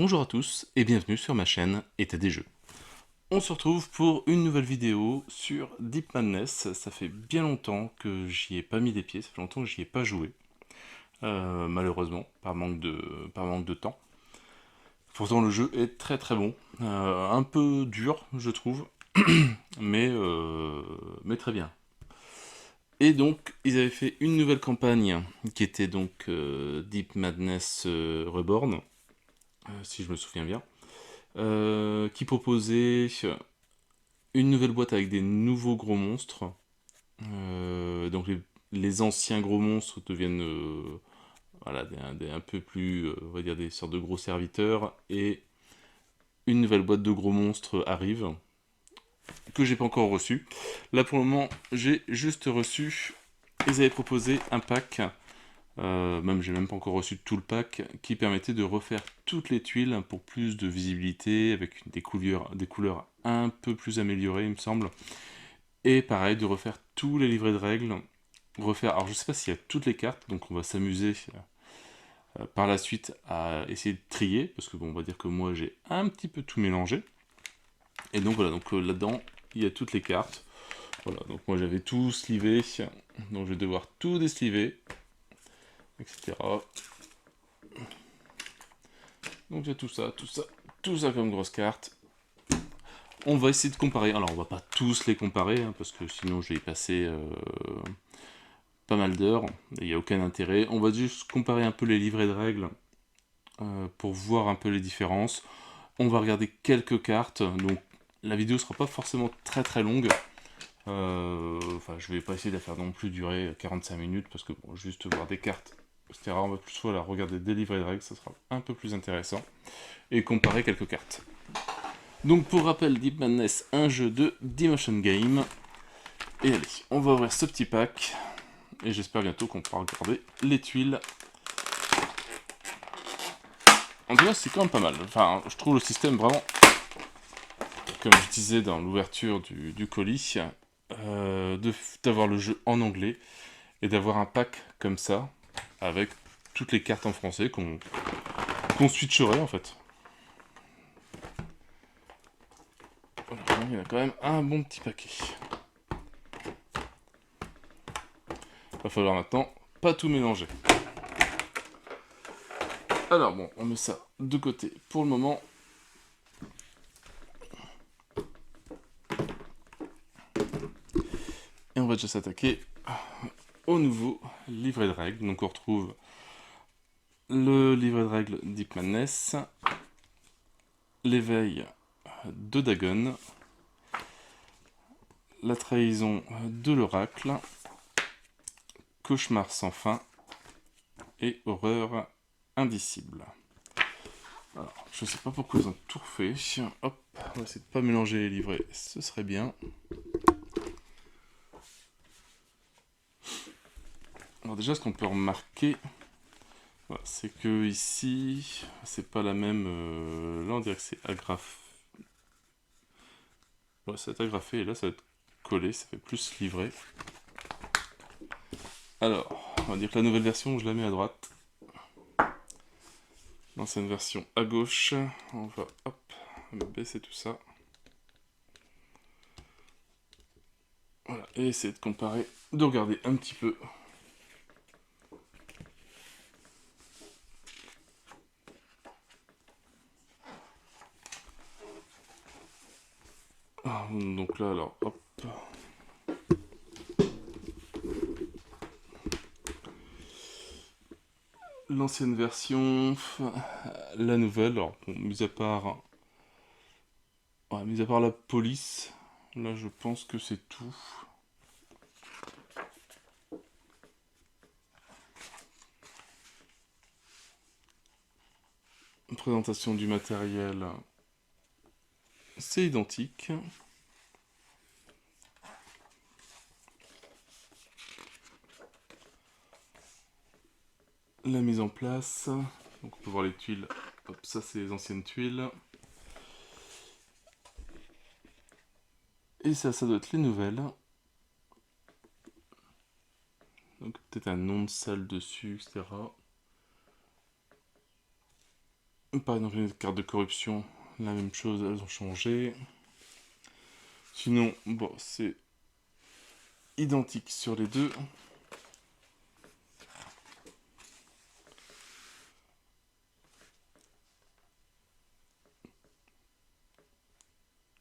Bonjour à tous et bienvenue sur ma chaîne État des jeux. On se retrouve pour une nouvelle vidéo sur Deep Madness. Ça fait bien longtemps que j'y ai pas mis les pieds, ça fait longtemps que j'y ai pas joué. Malheureusement, par manque de temps. Pourtant le jeu est très très bon. Un peu dur je trouve, mais très bien. Et donc ils avaient fait une nouvelle campagne qui était donc Deep Madness Reborn, si je me souviens bien. Qui proposait une nouvelle boîte avec des nouveaux gros monstres. Donc les anciens gros monstres deviennent voilà, un peu plus, on va dire des sortes de gros serviteurs, et une nouvelle boîte de gros monstres arrive, que j'ai pas encore reçu. Là pour le moment, j'ai juste reçu, ils avaient proposé un pack, même j'ai même pas encore reçu tout le pack, qui permettait de refaire toutes les tuiles pour plus de visibilité, avec des couleurs un peu plus améliorées, il me semble. Et pareil, de refaire tous les livrets de règles. Refaire, alors je sais pas s'il y a toutes les cartes, donc on va s'amuser par la suite à essayer de trier, parce que bon, on va dire que moi j'ai un petit peu tout mélangé. Et donc voilà, donc là-dedans, il y a toutes les cartes. Voilà, donc moi j'avais tout slivé, donc je vais devoir tout désliver, etc. Donc j'ai tout ça, tout ça comme grosse carte. On va essayer de comparer. Alors on va pas tous les comparer, hein, parce que sinon je vais y passer pas mal d'heures, il n'y a aucun intérêt. On va juste comparer un peu les livrets de règles pour voir un peu les différences. On va regarder quelques cartes, donc la vidéo sera pas forcément très très longue. Enfin, je vais pas essayer de la faire non plus durer 45 minutes, parce que bon, juste voir des cartes, etc. On va plus voilà, regarder des livrets de règles, ça sera un peu plus intéressant. Et comparer quelques cartes. Donc pour rappel, Deep Madness, un jeu de D-Motion Game. Et allez, on va ouvrir ce petit pack. Et j'espère bientôt qu'on pourra regarder les tuiles. En tout cas, c'est quand même pas mal. Enfin, je trouve le système vraiment, comme je disais dans l'ouverture du colis, d'avoir le jeu en anglais et d'avoir un pack comme ça, avec toutes les cartes en français qu'on switcherait en fait. Voilà, il y en a quand même un bon petit paquet. Va falloir maintenant pas tout mélanger. Alors bon, on met ça de côté pour le moment. Et on va déjà s'attaquer au nouveau livret de règles. Donc on retrouve le livret de règles Deep Madness, l'éveil de Dagon, la trahison de l'oracle, cauchemar sans fin et horreur indicible. Alors, je sais pas pourquoi ils ont tout refait. Hop, on va essayer de pas mélanger les livrets, ce serait bien. Alors déjà, ce qu'on peut remarquer, voilà, c'est que ici, c'est pas la même. Là, on dirait que c'est agrafé. Ouais, ça va être agrafé et là, ça va être collé, ça fait plus livré. Alors, on va dire que la nouvelle version, je la mets à droite. L'ancienne version à gauche. On va, hop, baisser tout ça. Voilà, et essayer de comparer, de regarder un petit peu. Ah, donc là, alors, hop. L'ancienne version, la nouvelle, alors, bon, mis à part la police, là je pense que c'est tout. Présentation du matériel, c'est identique. La mise en place, donc on peut voir les tuiles, hop, ça c'est les anciennes tuiles. Et ça doit être les nouvelles. Donc peut-être un nom de salle dessus, etc. Par exemple, les cartes de corruption, la même chose, elles ont changé. Sinon, bon, c'est identique sur les deux.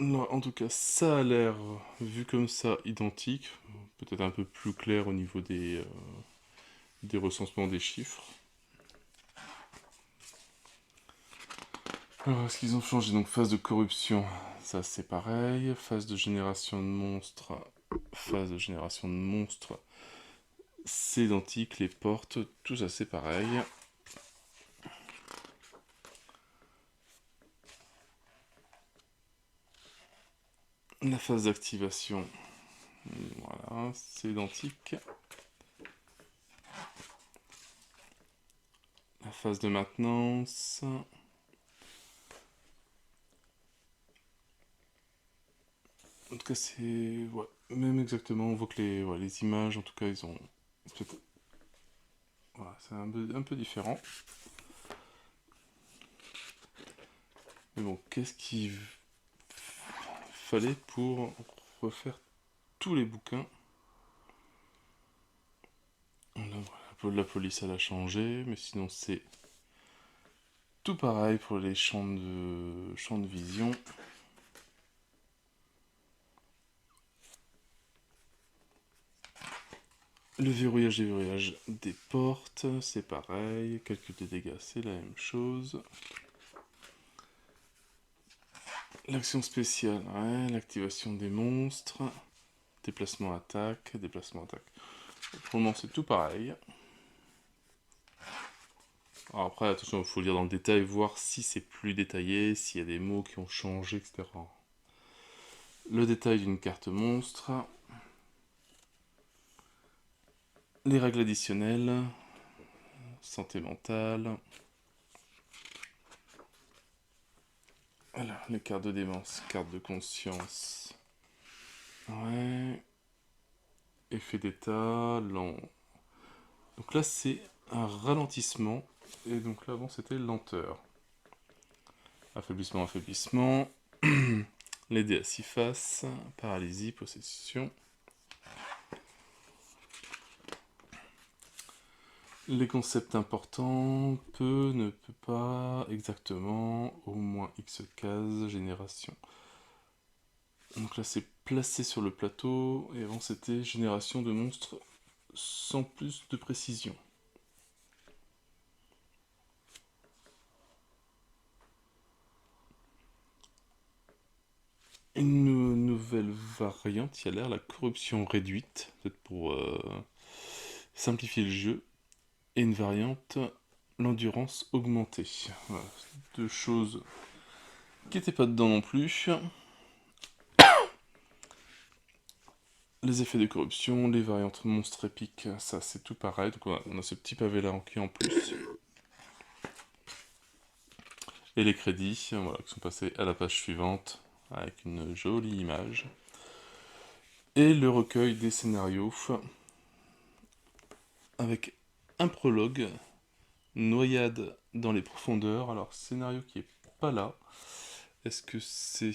Là, en tout cas, ça a l'air, vu comme ça, identique. Peut-être un peu plus clair au niveau des recensements des chiffres. Alors, est-ce qu'ils ont changé? Donc, phase de corruption, ça c'est pareil. Phase de génération de monstres, c'est identique. Les portes, tout ça c'est pareil. La phase d'activation, voilà, c'est identique. La phase de maintenance. En tout cas, c'est. Ouais, même exactement. On voit que les images, en tout cas, ils ont. Voilà, c'est un peu différent. Mais bon, qu'est-ce qu'il fallait pour refaire tous les bouquins? Là, voilà, la police, elle a changé, mais sinon, c'est tout pareil pour les champs de vision. Le déverrouillage des portes, c'est pareil. Calcul des dégâts, c'est la même chose. L'action spéciale, ouais. L'activation des monstres. Déplacement attaque. Pour le moment, c'est tout pareil. Alors après, attention, il faut lire dans le détail, voir si c'est plus détaillé, s'il y a des mots qui ont changé, etc. Le détail d'une carte monstre. Les règles additionnelles. Santé mentale. Alors, les cartes de démence, cartes de conscience. Ouais. Effet d'état, lent. Donc là, c'est un ralentissement. Et donc là, avant, c'était lenteur. Affaiblissement. Les dés à 6 faces. Paralysie, possession. Les concepts importants, peut, ne peut pas, exactement, au moins X cases, génération. Donc là c'est placé sur le plateau, et avant c'était génération de monstres sans plus de précision. Une nouvelle variante, il y a l'air la corruption réduite, peut-être pour simplifier le jeu, et une variante, l'endurance augmentée. Voilà, deux choses qui n'étaient pas dedans non plus. Les effets de corruption, les variantes monstres épiques, ça c'est tout pareil. Donc on a ce petit pavé là qui est en plus. Et les crédits, voilà, qui sont passés à la page suivante avec une jolie image. Et le recueil des scénarios avec un prologue, Noyade dans les profondeurs. Alors scénario qui est pas là. Est-ce que c'est...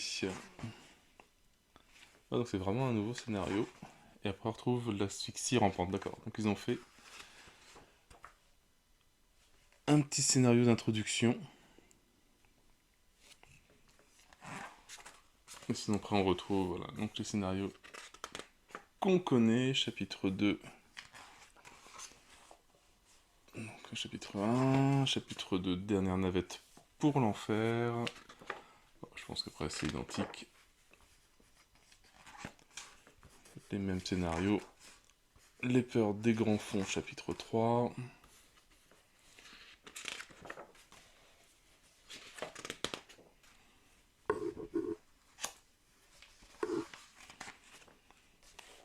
Ah, donc c'est vraiment un nouveau scénario. Et après on retrouve l'asphyxie rampante, d'accord. Donc ils ont fait un petit scénario d'introduction. Et sinon après on retrouve voilà, donc les scénarios qu'on connaît, chapitre 2. Donc chapitre 1, chapitre 2, dernière navette pour l'enfer. Bon, je pense qu'après c'est identique. Les mêmes scénarios. Les peurs des grands fonds, chapitre 3.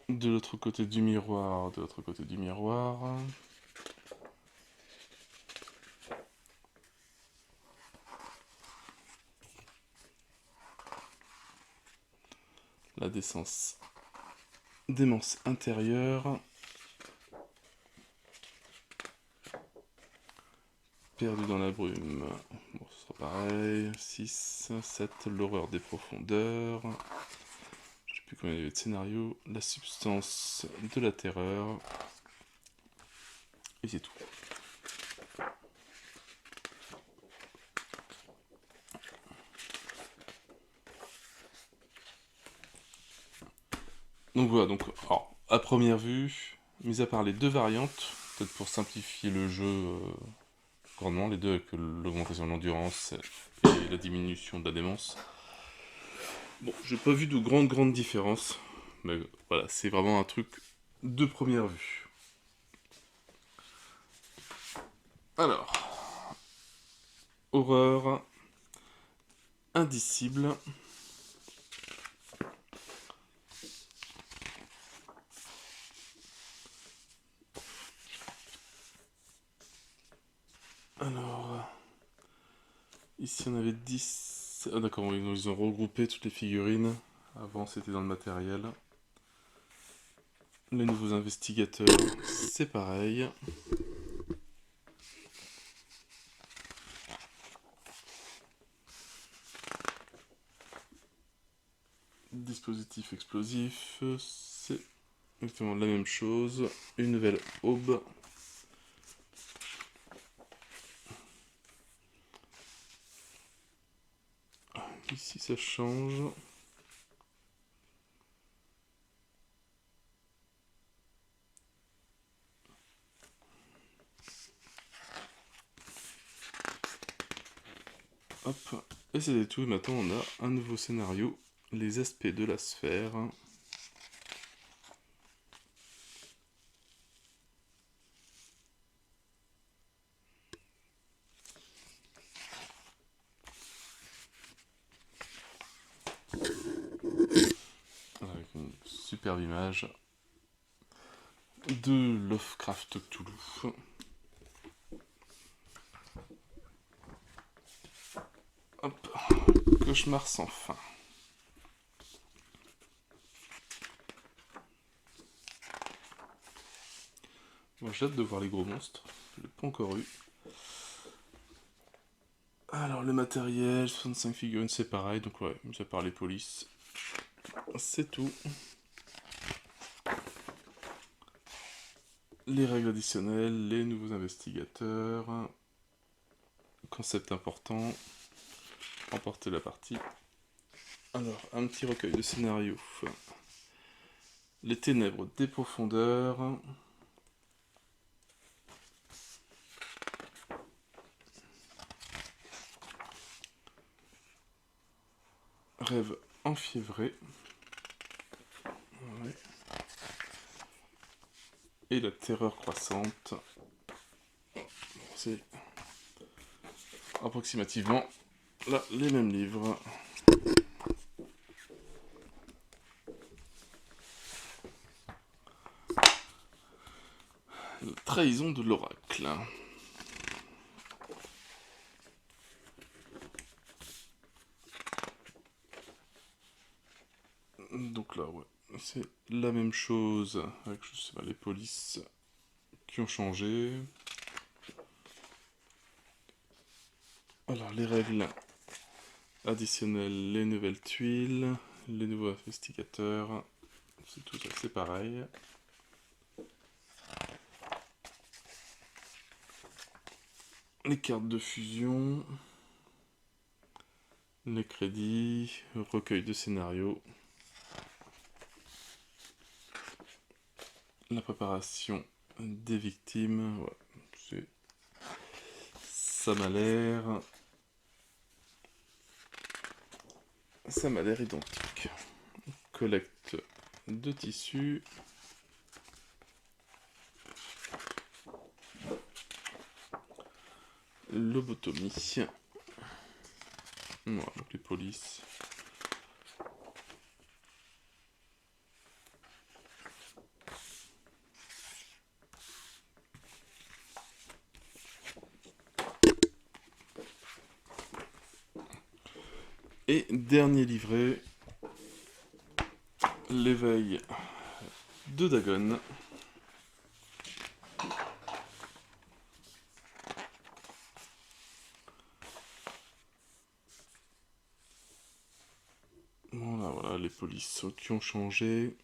De l'autre côté du miroir, La démence intérieure. Perdu dans la brume. Bon, ce sera pareil. 6, 7, l'horreur des profondeurs. Je sais plus combien il y avait de scénarios. La substance de la terreur. Et c'est tout. Donc voilà, donc, alors, à première vue, mis à part les deux variantes, peut-être pour simplifier le jeu grandement, les deux avec l'augmentation de l'endurance et la diminution de la démence. Bon, j'ai pas vu de grandes différences, mais voilà, c'est vraiment un truc de première vue. Alors, horreur indicible. Alors, ici on avait 10... Ah d'accord, oui, ils ont regroupé toutes les figurines. Avant c'était dans le matériel. Les nouveaux investigateurs, c'est pareil. Dispositif explosif, c'est exactement la même chose. Une nouvelle aube. Ici ça change. Hop, et c'est tout. Et maintenant on a un nouveau scénario. Les aspects de la sphère. Avec une superbe image de Lovecraft Cthulhu. Hop, cauchemar sans fin. Bon, j'ai hâte de voir les gros monstres. Je l'ai pas encore eu. Alors, le matériel, 65 figurines, c'est pareil. Donc, ouais, mis à part les polices, c'est tout. Les règles additionnelles, les nouveaux investigateurs. Concept important. Remporter la partie. Alors, un petit recueil de scénarios. Les ténèbres des profondeurs. Rêve enfiévré. Ouais. Et la terreur croissante. C'est approximativement là les mêmes livres. La trahison de l'oracle. Donc là, ouais, c'est la même chose avec, je sais pas, les polices qui ont changé. Alors, les règles additionnelles, les nouvelles tuiles, les nouveaux investigateurs, c'est tout ça, c'est pareil. Les cartes de fusion, les crédits, recueil de scénarios, la préparation des victimes, ouais, ça m'a l'air identique. Collecte de tissus. Lobotomie. Voilà, donc les polices. Et dernier livret, l'éveil de Dagon. police qui ont changé.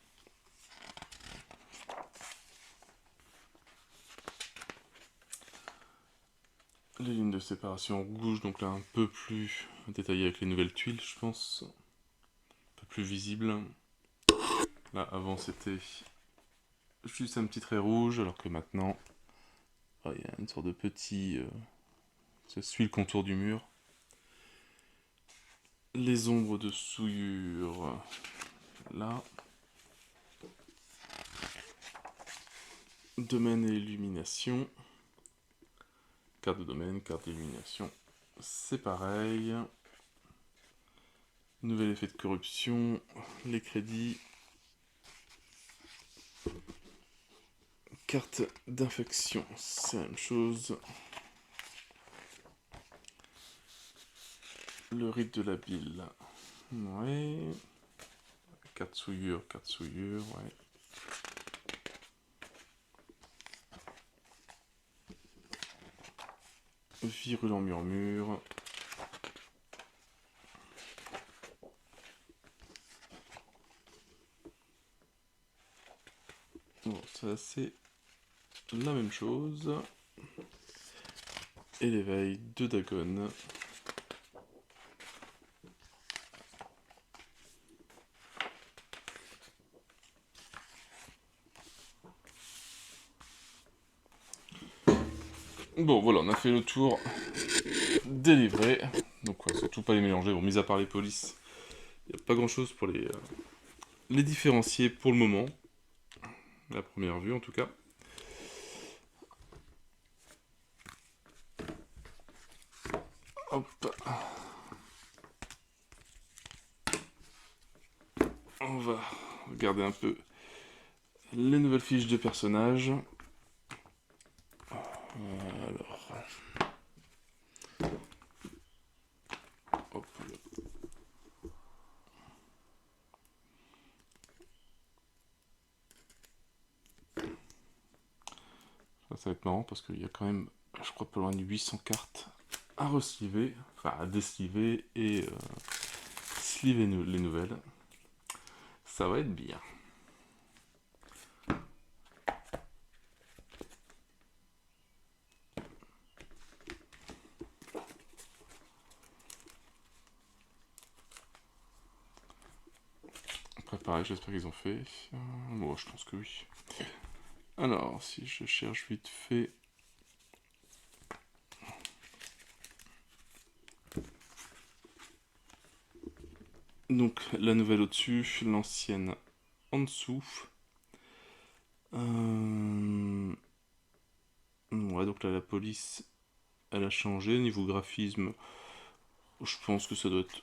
Les lignes de séparation rouges, donc là un peu plus détaillées avec les nouvelles tuiles, je pense. Un peu plus visible. Là, avant, c'était juste un petit trait rouge, alors que maintenant, il y a une sorte de petit... ça suit le contour du mur. Les ombres de souillure, là. Domaine et illumination. Carte de domaine, carte d'illumination. C'est pareil. Nouvel effet de corruption. Les crédits. Carte d'infection, c'est la même chose. Le rite de la bile. Ouais. Carte souillure, ouais. Virulent murmure. Bon, ça c'est la même chose. Et l'éveil de Dagon. Bon voilà, on a fait le tour des livrets. Donc ouais, surtout pas les mélanger. Bon, mis à part les polices, il n'y a pas grand chose pour les différencier pour le moment. À la première vue en tout cas. Hop. On va regarder un peu les nouvelles fiches de personnages. Alors. Hop. Ça va être marrant parce qu'il y a quand même, je crois, pas loin de 800 cartes à resliver, enfin à désliver et sliver les nouvelles. Ça va être bien. Préparé, j'espère qu'ils ont fait. Bon, je pense que oui. Alors, si je cherche vite fait. Donc, la nouvelle au-dessus, l'ancienne en dessous. Ouais, donc là, la police, elle a changé. Niveau graphisme, je pense que ça doit être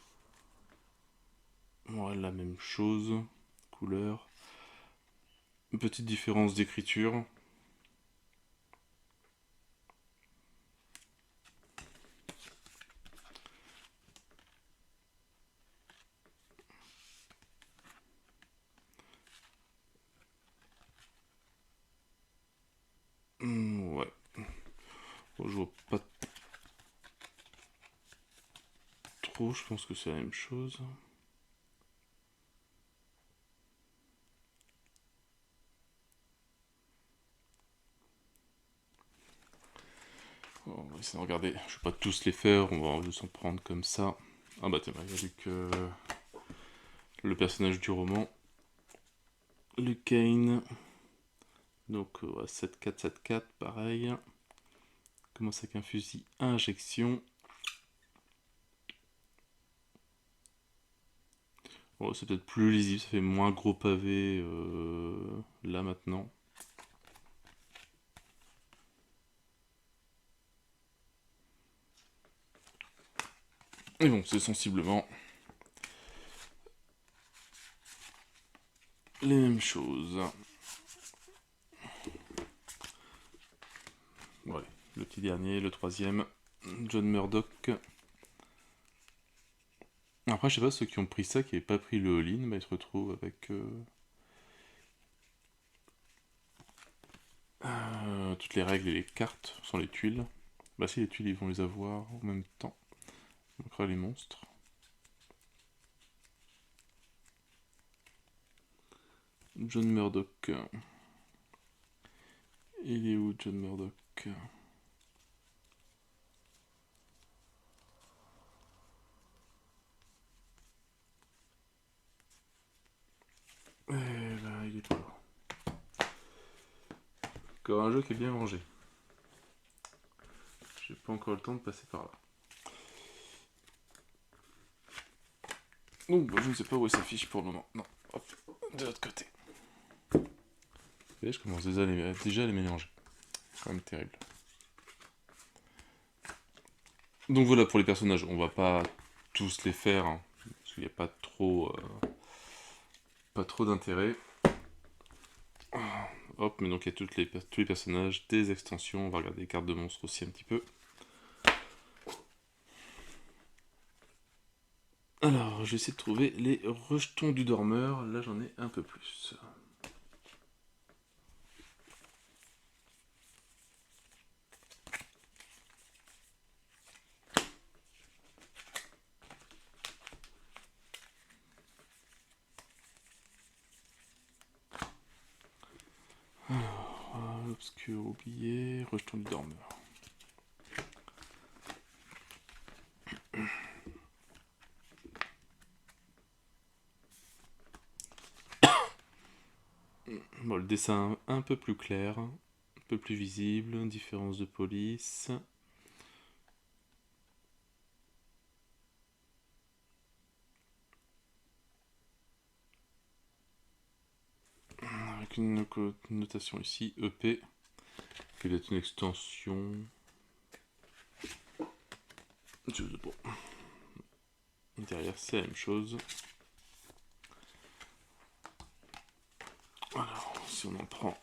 ouais, la même chose. Couleur. Une petite différence d'écriture. Ouais. Bon, je vois pas trop, je pense que c'est la même chose. Bon, on va essayer de regarder. Je vais pas tous les faire, on va juste en prendre comme ça. Ah bah tiens, il y a que le personnage du roman. Le Kane. Donc 7-4-7-4, pareil. Commence avec un fusil à injection. Bon, c'est peut-être plus lisible, ça fait moins gros pavé là maintenant. Et bon, c'est sensiblement les mêmes choses. Ouais, le petit dernier, le troisième, John Murdoch. Après, je sais pas, ceux qui ont pris ça, qui n'avaient pas pris le all-in, bah, ils se retrouvent avec toutes les règles et les cartes, sans les tuiles. Bah si, les tuiles, ils vont les avoir en même temps. On crée les monstres. John Murdoch. Il est où, John Murdoch? Eh ben, il est pas là. Encore un jeu qui est bien rangé. J'ai pas encore le temps de passer par là. Donc, je ne sais pas où est sa fiche pour le moment. Non, hop, de l'autre côté. Vous voyez, je commence déjà à les mélanger. C'est quand même terrible. Donc voilà pour les personnages. On va pas tous les faire, hein, parce qu'il n'y a pas trop d'intérêt. Hop, mais donc il y a tous les personnages, des extensions. On va regarder les cartes de monstres aussi un petit peu. Alors, je vais essayer de trouver les rejetons du dormeur. Là, j'en ai un peu plus. Alors, obscur, oublié, rejeton du dormeur. Bon, le dessin un peu plus clair, un peu plus visible, différence de police. Avec une notation ici, EP, qui doit être une extension. Bon. Derrière, c'est la même chose. Alors, si on en prend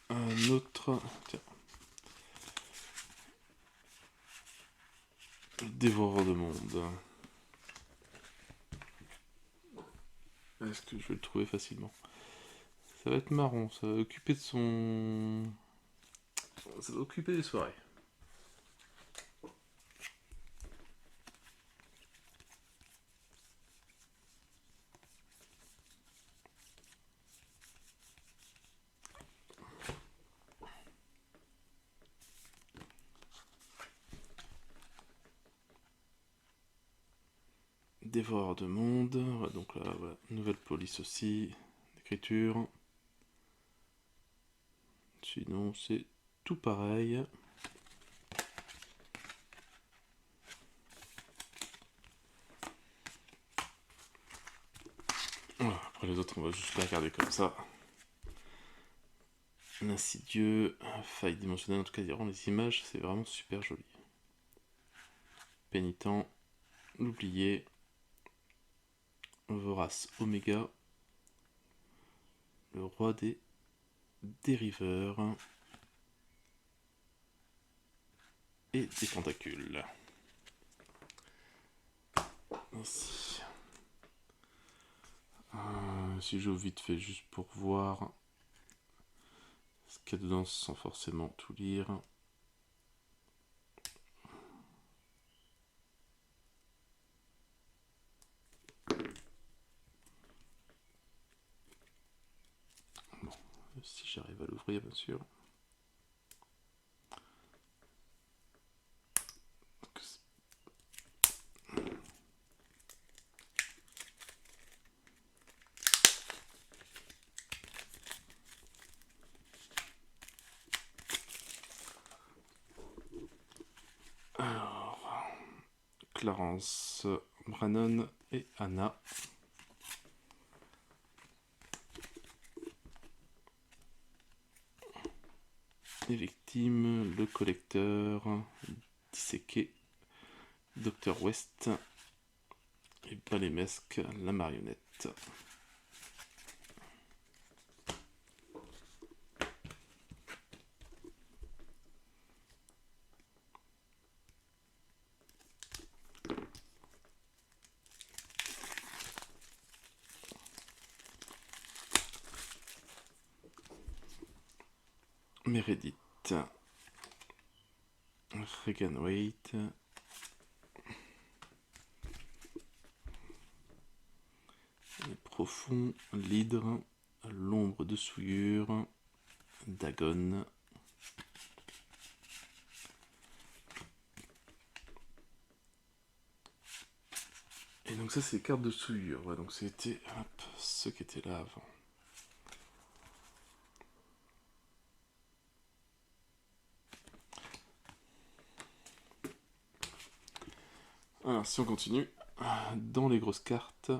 un autre. Tiens. Dévoreur de monde. Est-ce que je vais le trouver facilement? Ça va être marrant, ça va occuper de son. Ça va occuper des soirées. Dévoreur de monde. Donc là, voilà. Nouvelle police aussi. Écriture. Sinon, c'est tout pareil. Voilà, après les autres, on va juste les regarder comme ça. Insidieux, faille dimensionnelle, en tout cas, les images, c'est vraiment super joli. Pénitent, l'oublié, vorace oméga, le roi des dériveurs et des tentacules. Ainsi. Si j'ouvre vite fait juste pour voir ce qu'il y a dedans sans forcément tout lire. Bon, si j'arrive à l'ouvrir bien sûr. Alors, Clarence, Brannon et Anna. Les victimes, le collecteur, disséqué, Dr West et Balémesque, la marionnette. Meredith, Regan Waite, les profonds, l'hydre, l'ombre de souillure, Dagon. Et donc ça c'est les cartes de souillure, ouais, donc c'était ceux qui étaient là avant. Alors si on continue, dans les grosses cartes,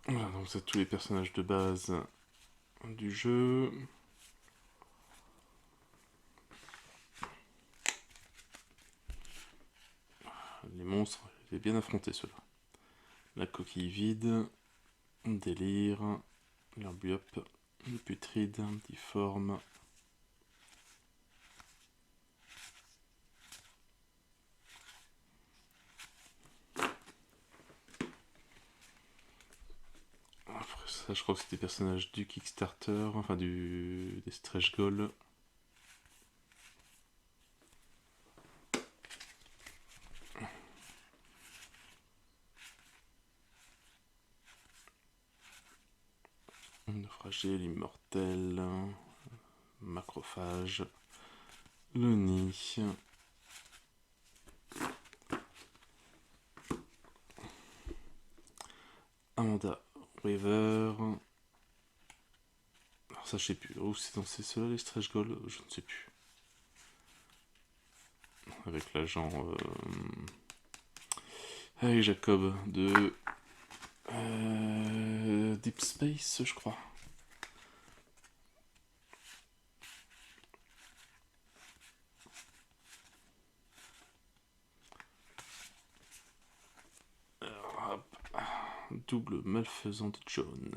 voilà, donc c'est tous les personnages de base du jeu. Les monstres, je les ai bien affrontés ceux-là. La coquille vide, délire, l'herbiope, le putride, difforme. Après ça, je crois que c'était des personnages du Kickstarter, enfin des stretch goals. Naufragé, l'immortel, macrophage, le nid. Amanda Weaver. Alors ça je sais plus. Oh, c'est dans ceux-là les stretch goals, je ne sais plus. Avec l'agent avec Jacob de Deep Space, je crois. Alors, hop. Double malfaisante John.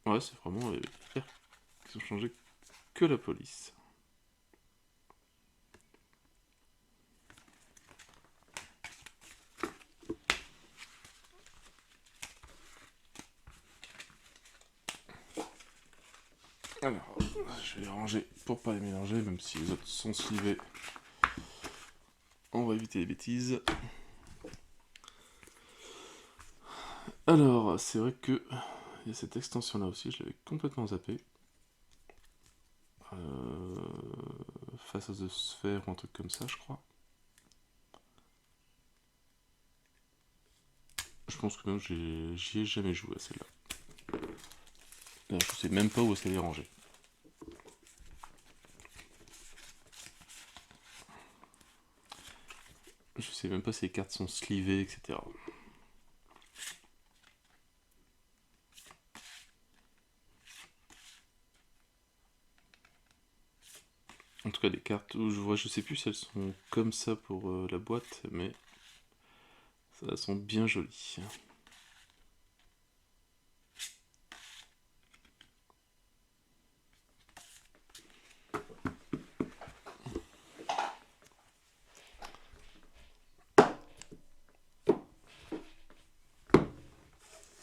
Ouais, c'est vraiment les frères qui ont changé que la police. Alors, je vais les ranger pour pas les mélanger, même si les autres sont slivés. On va éviter les bêtises. Alors, c'est vrai que il y a cette extension là aussi, je l'avais complètement zappé. Face à The Sphere ou un truc comme ça, je crois. Je pense que même j'y ai jamais joué à celle-là. D'ailleurs, je sais même pas où est-ce qu'elle est rangée. Je sais même pas si les cartes sont slivées, etc. En tout cas, les cartes où je vois, je sais plus si elles sont comme ça pour la boîte, mais elles sont bien jolies.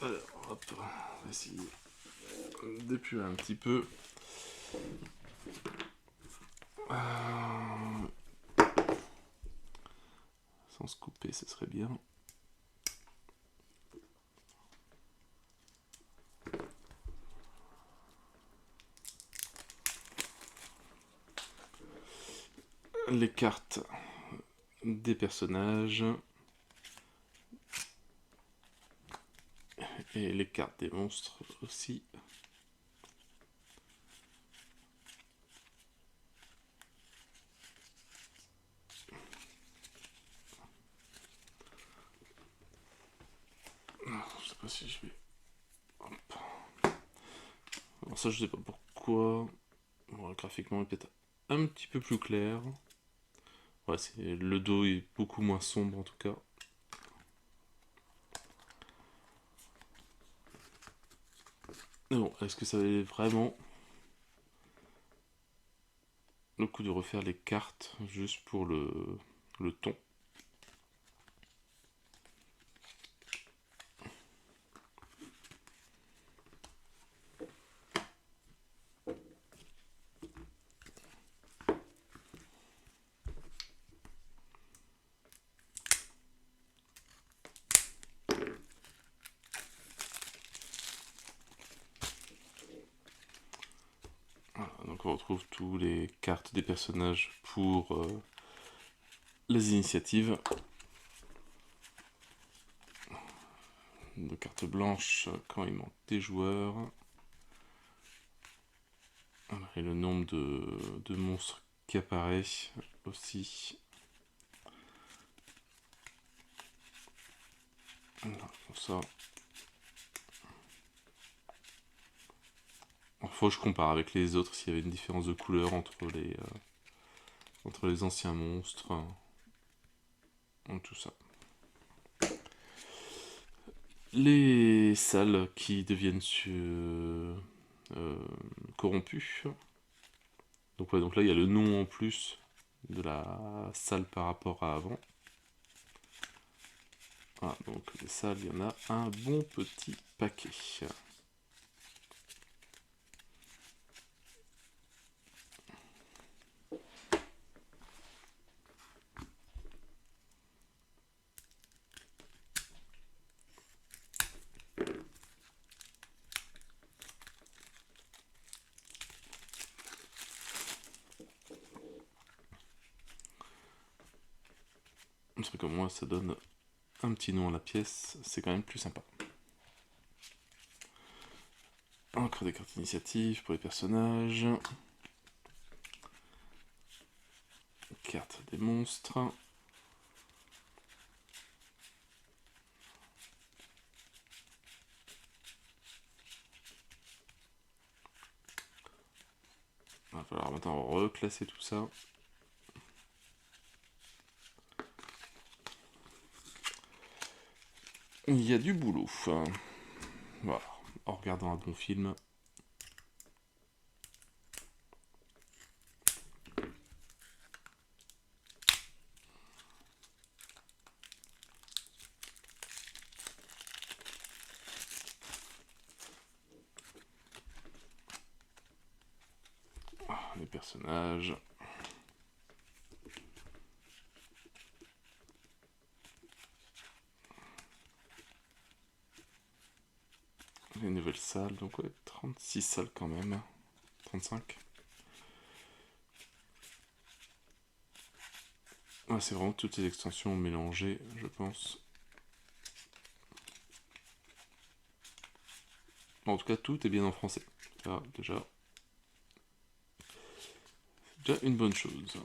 Alors, hop, on va essayer d'épurer un petit peu. Sans se couper, ce serait bien. Les cartes des personnages et les cartes des monstres aussi. Je sais pas si je vais... Hop. Alors ça je sais pas pourquoi. Bon, graphiquement il est peut-être un petit peu plus clair. Ouais, le dos est beaucoup moins sombre en tout cas. Mais bon, est-ce que ça valait vraiment le coup de refaire les cartes juste pour le ton? Voilà, donc on retrouve tous les cartes des personnages pour les initiatives. De cartes blanches quand il manque des joueurs. Et le nombre de monstres qui apparaît aussi. Voilà, comme ça. Il faut que je compare avec les autres s'il y avait une différence de couleur entre les anciens monstres. Tout ça. Les salles qui deviennent corrompues. Donc, ouais, donc là, il y a le nom en plus de la salle par rapport à avant. Voilà, donc les salles, il y en a un bon petit paquet. Un truc comme moi, ça donne un petit nom à la pièce, c'est quand même plus sympa. Encore des cartes d'initiative pour les personnages. Carte des monstres. Il va falloir maintenant reclasser tout ça. Il y a du boulot. Voilà, en regardant un bon film. Les personnages. Les nouvelles salles, donc ouais, 36 salles quand même. 35. Ouais, c'est vraiment toutes les extensions mélangées, je pense. Bon, en tout cas, tout est bien en français. Ça, déjà. C'est déjà une bonne chose.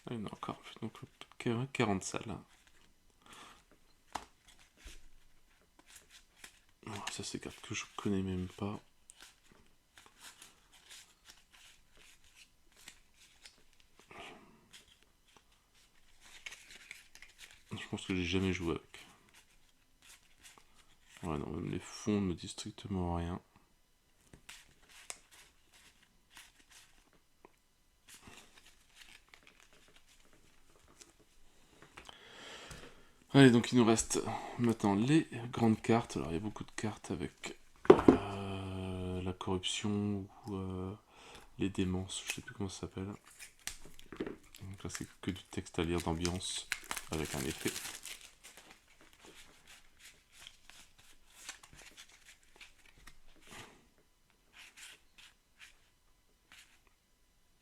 Ah, il y en a encore. Donc, 40 salles. Ça, c'est des cartes que je connais même pas. Je pense que j'ai jamais joué avec. Ouais, non, même les fonds ne me disent strictement rien. Allez, donc il nous reste maintenant les grandes cartes. Alors, il y a beaucoup de cartes avec la corruption ou les démences, je sais plus comment ça s'appelle. Donc là, c'est que du texte à lire d'ambiance avec un effet.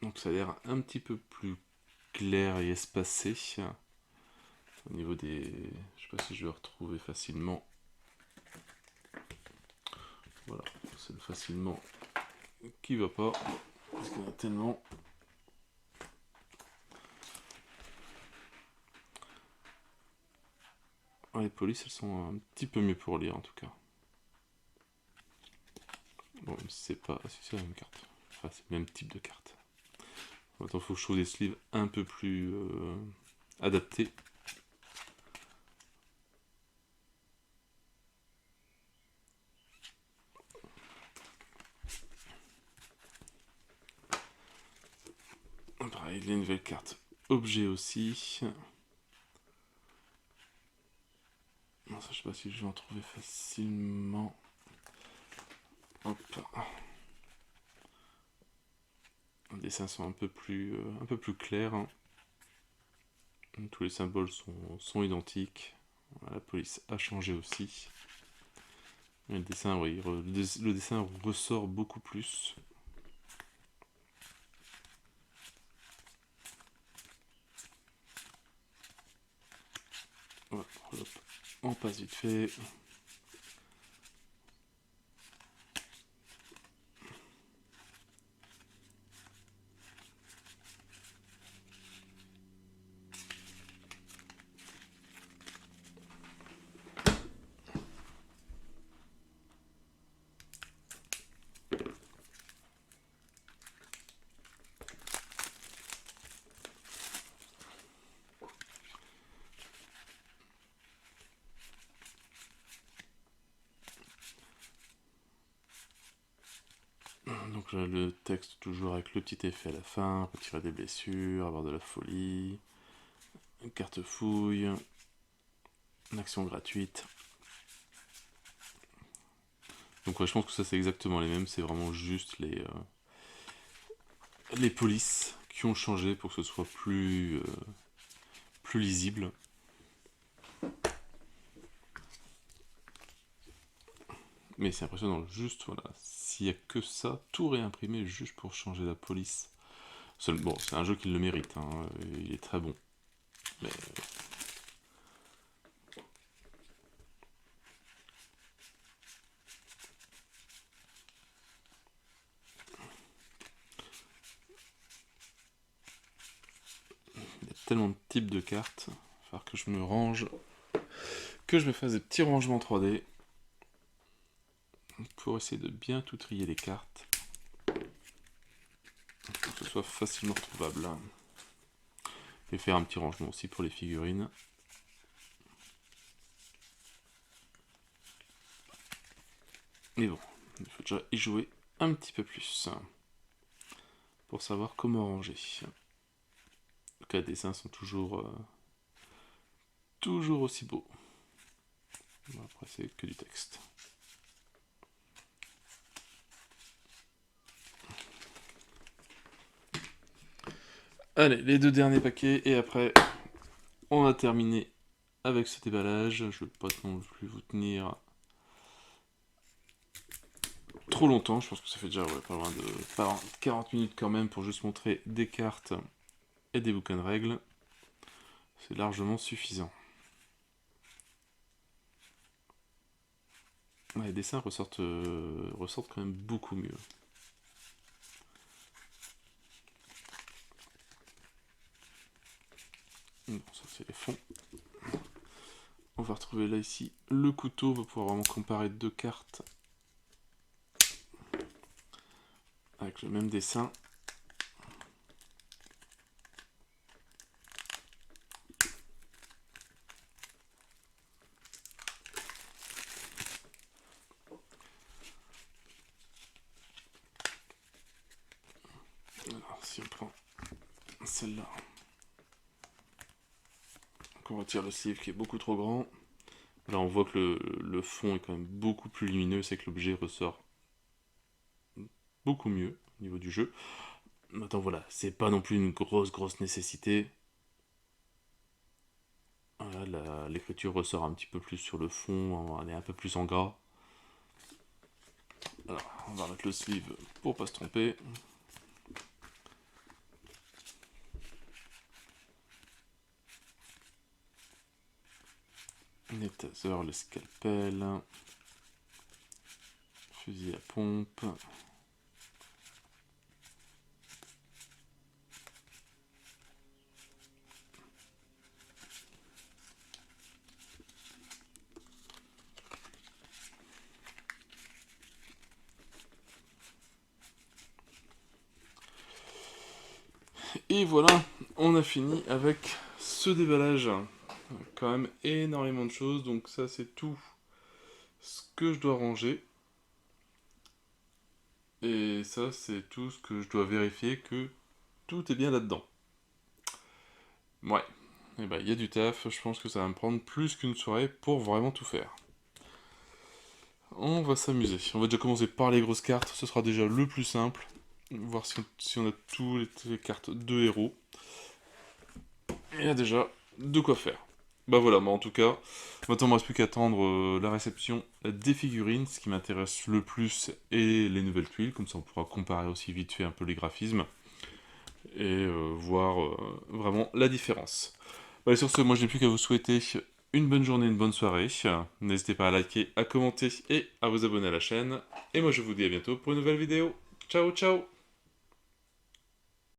Donc ça a l'air un petit peu plus clair et espacé. Au niveau des... Je sais pas si je vais retrouver facilement. Voilà, c'est le facilement qui va pas. Parce qu'il y en a tellement. Les polices, elles sont un petit peu mieux pour lire en tout cas. Bon, même si c'est pas... Si c'est la même carte. Enfin, c'est le même type de carte. Maintenant, il faut que je trouve des sleeves un peu plus adaptés. Pareil, les nouvelles cartes Objet aussi. Non, ça, je sais pas si je vais en trouver facilement. Hop. Les dessins sont un peu plus clairs, hein. Tous les symboles sont identiques. La police a changé aussi. Et le dessin, oui, le dessin ressort beaucoup plus. Voilà, hop, on passe vite fait. Donc là, le texte toujours avec le petit effet à la fin, retirer des blessures, avoir de la folie, une carte fouille, une action gratuite. Donc ouais, je pense que ça c'est exactement les mêmes, c'est vraiment juste les polices qui ont changé pour que ce soit plus lisible. Mais c'est impressionnant, juste voilà, s'il n'y a que ça, tout réimprimé juste pour changer la police. Bon, c'est un jeu qui le mérite, hein, il est très bon. Mais il y a tellement de types de cartes, il va falloir que je me range, que je me fasse des petits rangements 3D pour essayer de bien tout trier les cartes, pour que ce soit facilement retrouvable. Et faire un petit rangement aussi pour les figurines. Mais bon, il faut déjà y jouer un petit peu plus pour savoir comment ranger. En tout cas, les dessins sont toujours aussi beaux. Bon, après, c'est que du texte. Allez, les 2 derniers paquets, et après, on a terminé avec ce déballage. Je ne vais pas non plus vous tenir trop longtemps. Je pense que ça fait déjà pas loin de 40 minutes quand même pour juste montrer des cartes et des bouquins de règles. C'est largement suffisant. Ouais, les dessins ressortent quand même beaucoup mieux. Bon, ça c'est les fonds. On va retrouver là ici le couteau, on va pouvoir vraiment comparer 2 cartes avec le même dessin. Alors si on prend celle-là, on retire le sleeve qui est beaucoup trop grand. Là on voit que le fond est quand même beaucoup plus lumineux, c'est que l'objet ressort beaucoup mieux au niveau du jeu. Maintenant voilà, c'est pas non plus une grosse nécessité. Voilà, l'écriture ressort un petit peu plus sur le fond, elle est un peu plus en gras. Alors, on va mettre le sleeve pour pas se tromper. Les tasers, le scalpel, fusil à pompe. Et voilà, on a fini avec ce déballage. Quand même énormément de choses, donc ça c'est tout ce que je dois ranger. Et ça c'est tout ce que je dois vérifier que tout est bien là-dedans. Ouais, et bah il y a du taf, je pense que ça va me prendre plus qu'une soirée pour vraiment tout faire. On va s'amuser. On va déjà commencer par les grosses cartes, ce sera déjà le plus simple. Voir si on a toutes les cartes de héros. Il y a déjà de quoi faire. Bah voilà, mais en tout cas, maintenant il ne me reste plus qu'à attendre la réception des figurines. Ce qui m'intéresse le plus est les nouvelles tuiles, comme ça on pourra comparer aussi vite fait un peu les graphismes et voir vraiment la différence. Bah, et sur ce, moi je n'ai plus qu'à vous souhaiter une bonne journée, une bonne soirée. N'hésitez pas à liker, à commenter et à vous abonner à la chaîne. Et moi je vous dis à bientôt pour une nouvelle vidéo. Ciao ciao!